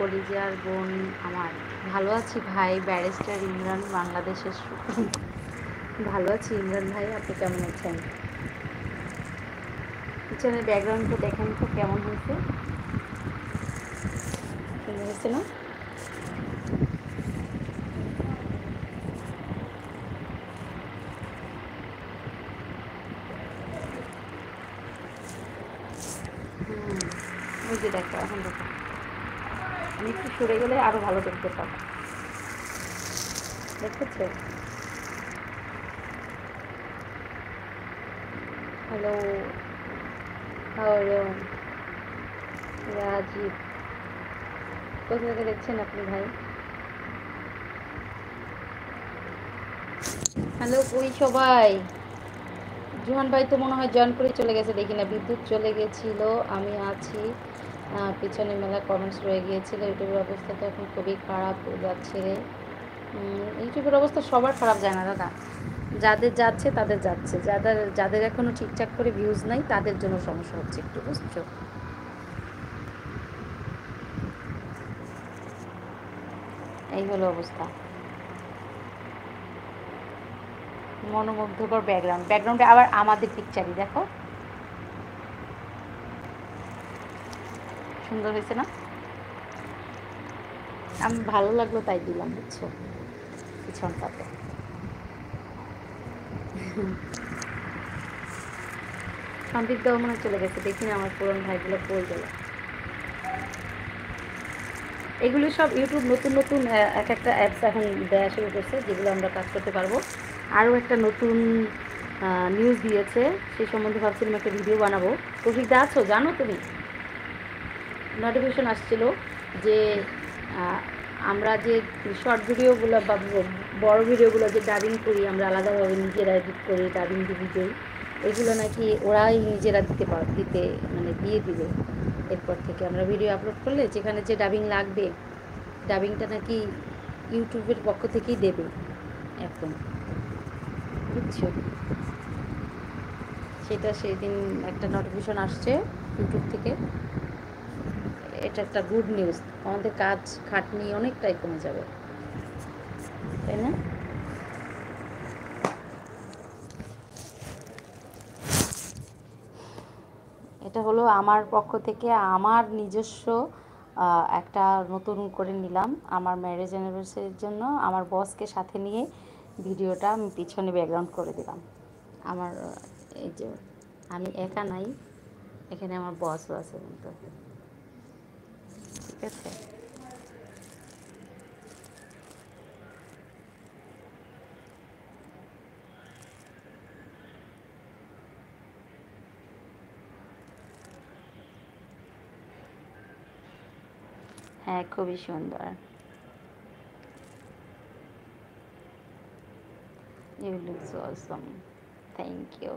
কলিজার বোন আমার। ভালো আছি ভাই, ব্যারিস্টার ইমরান, বাংলাদেশের ভালো আছি ইমরান ভাই, আপনি কেমন আছেন? পিছনের ব্যাকগ্রাউন্ডটা দেখেন তো কেমন হয়েছে, সুন্দর হয়েছে না? হুম, ওই যে দেখো, এখন দেখো আমি একটু সরে গেলে আরো ভালো দেখতে পাবো, দেখতেছো? Hello, how are you? Rajib, কোথা থেকে দেখছেন আপনি ভাই? হ্যালো, কই সবাই? জুহান ভাই তো মনে হয় জয়েন করে চলে গেছে, দেখি না, বিদ্যুৎ চলে গেছিল, আমি আছি। পিছনে মেলা কমেন্টস রয়ে গিয়েছিল। ইউটিউবের অবস্থা তো এখন খুবই খারাপ যাচ্ছে রে। ইউটিউবের অবস্থা সবার খারাপ যায় না দাদা, যাদের যাচ্ছে তাদের যাচ্ছে, যাদের যাদের এখনও ঠিকঠাক করে ভিউজ নাই তাদের জন্য সমস্যা হচ্ছে একটু, বুঝছো? এই হলো অবস্থা। মনোমুগ্ধকর ব্যাকগ্রাউন্ড, ব্যাকগ্রাউন্ডে আবার আমাদের পিকচারই দেখো, সুন্দর হয়েছে না? আমি ভালো লাগলো তাই দিলাম, বুঝছো, পিছনটাতে। সন্দীপ দেওয়া মনে হয় চলে গেছে, দেখি না আমার পুরনো ভাইগুলো কই গেল। এগুলো সব ইউটিউব নতুন নতুন এক একটা অ্যাপস এখন দেওয়া শুরু করছে, যেগুলো আমরা কাজ করতে পারবো। আরও একটা নতুন নিউজ দিয়েছে, সেই সম্বন্ধে ভাবছিলাম একটা ভিডিও বানাবো। কৌশিকদা আছো, জানো তুমি? নোটিফিকেশন আসছিল যে আহ, আমরা যে শর্ট ভিডিওগুলো বা বড় ভিডিওগুলো যে ডাবিং করি আমরা আলাদাভাবে নিজেরা এডিট করি, ডাবিং দিবি দিই, এগুলো নাকি ওরাই নিজেরা দিতে মানে দিয়ে দিবে। এরপর থেকে আমরা ভিডিও আপলোড করলে যেখানে যে ডাবিং লাগবে, ডাবিংটা নাকি ইউটিউবের পক্ষ থেকেই দেবে এখন, বুঝছো? সেটা সেদিন একটা নোটিফিকেশন আসছে ইউটিউব থেকে। এটা একটা গুড নিউজ, আমাদের কাজ খাটনি অনেকটাই কমে যাবে, তাই না? এটা হলো আমার পক্ষ থেকে আমার নিজস্ব একটা নতুন করে নিলাম আমার ম্যারেজ অ্যানিভার্সারির জন্য, আমার বসকে সাথে নিয়ে ভিডিওটা আমি পিছনে ব্যাকগ্রাউন্ড করে দিলাম। আমার এই যে আমি একা নাই, এখানে আমার বসও আছে কিন্তু, ঠিক আছে? হ্যাঁ, খুবই সুন্দর। You look so awesome. Thank you,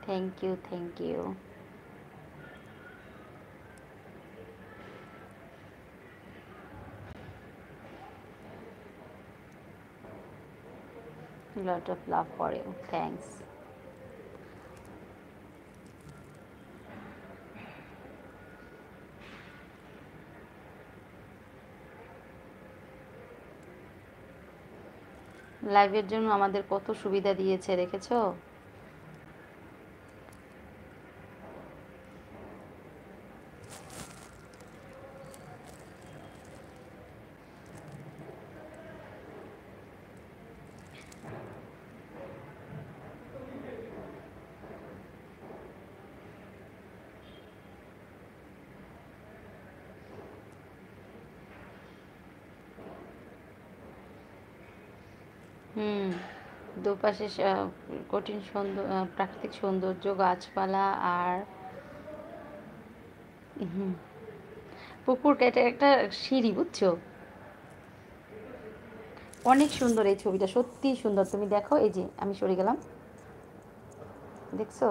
thank you, thank you. Lot of love for you, thanks. লাইভের জন্য আমাদের কত সুবিধা দিয়েছে দেখেছো? হুম, দুপাশে কঠিন সৌন্দর্য, প্রাকৃতিক সৌন্দর্য, গাছপালা আর হুম, পুকুর, এটা একটা সিঁড়ি, বুঝছো? অনেক সুন্দর এই ছবিটা, সত্যি সুন্দর। তুমি দেখো, এই যে আমি সরে গেলাম, দেখছো?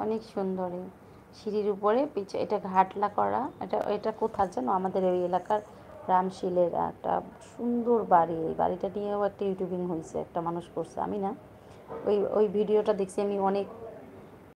অনেক সুন্দর এই সিঁড়ির উপরে পিছে, এটা ঘাটলা করা, এটা এটা কোথায় জানো, আমাদের ওই এলাকার রামশীলের একটা সুন্দর বাড়ি। এই বাড়িটা নিয়েও একটা ইউটিউবিং হয়েছে, একটা মানুষ করছে, আমি না। ওই ওই ভিডিওটা দেখছি আমি অনেক